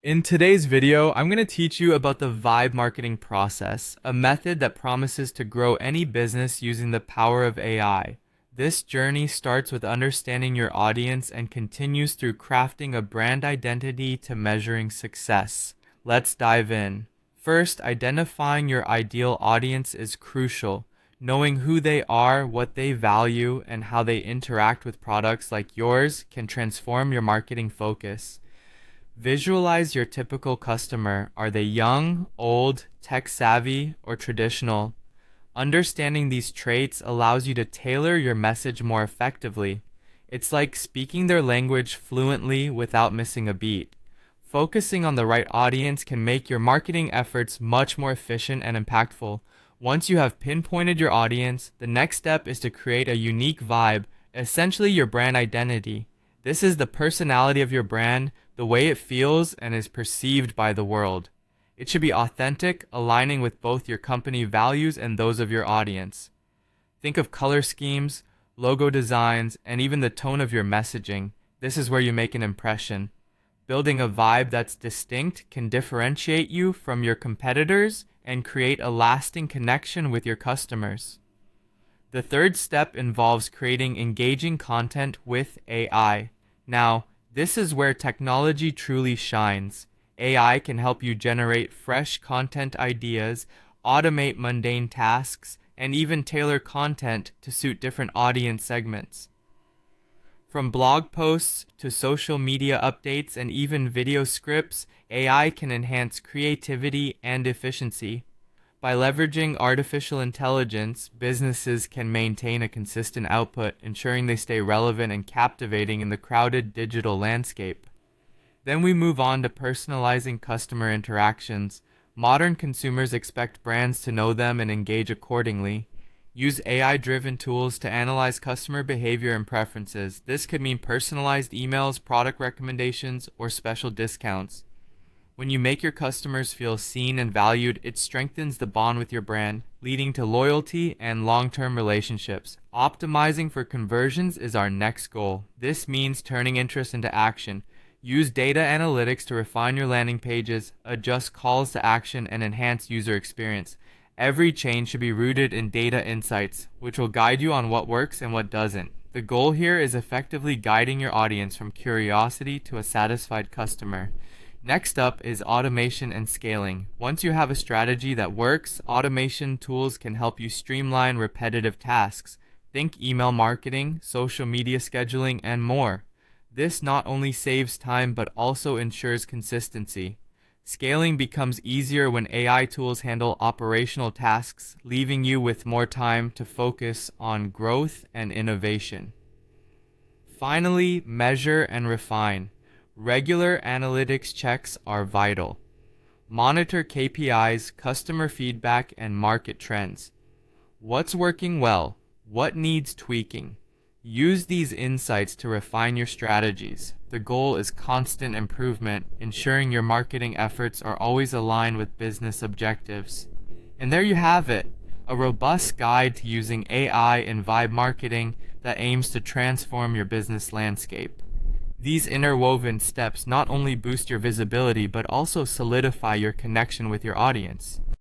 In today's video, I'm going to teach you about the vibe marketing process, a method that promises to grow any business using the power of AI. This journey starts with understanding your audience and continues through crafting a brand identity to measuring success. Let's dive in. First, identifying your ideal audience is crucial. Knowing who they are, what they value, and how they interact with products like yours can transform your marketing focus. Visualize your typical customer. Are they young, old, tech savvy, or traditional? Understanding these traits allows you to tailor your message more effectively. It's like speaking their language fluently without missing a beat. Focusing on the right audience can make your marketing efforts much more efficient and impactful. Once you have pinpointed your audience, the next step is to create a unique vibe, essentially your brand identity. This is the personality of your brand, the way it feels and is perceived by the world. It should be authentic, aligning with both your company values and those of your audience. Think of color schemes, logo designs, and even the tone of your messaging. This is where you make an impression. Building a vibe that's distinct can differentiate you from your competitors and create a lasting connection with your customers. The third step involves creating engaging content with AI. Now, this is where technology truly shines. AI can help you generate fresh content ideas, automate mundane tasks, and even tailor content to suit different audience segments. From blog posts to social media updates and even video scripts, AI can enhance creativity and efficiency. By leveraging artificial intelligence, businesses can maintain a consistent output, ensuring they stay relevant and captivating in the crowded digital landscape. Then we move on to personalizing customer interactions. Modern consumers expect brands to know them and engage accordingly. Use AI-driven tools to analyze customer behavior and preferences. This could mean personalized emails, product recommendations, or special discounts. When you make your customers feel seen and valued, it strengthens the bond with your brand, leading to loyalty and long-term relationships. Optimizing for conversions is our next goal. This means turning interest into action. Use data analytics to refine your landing pages, adjust calls to action, and enhance user experience. Every change should be rooted in data insights, which will guide you on what works and what doesn't. The goal here is effectively guiding your audience from curiosity to a satisfied customer. Next up is automation and scaling. Once you have a strategy that works, automation tools can help you streamline repetitive tasks. Think email marketing, social media scheduling, and more. This not only saves time but also ensures consistency. Scaling becomes easier when AI tools handle operational tasks, leaving you with more time to focus on growth and innovation. Finally, measure and refine. Regular analytics checks are vital. Monitor KPIs, customer feedback, and market trends. What's working well? What needs tweaking? Use these insights to refine your strategies. The goal is constant improvement, ensuring your marketing efforts are always aligned with business objectives. And there you have it, a robust guide to using AI in vibe marketing that aims to transform your business landscape. These interwoven steps not only boost your visibility but also solidify your connection with your audience.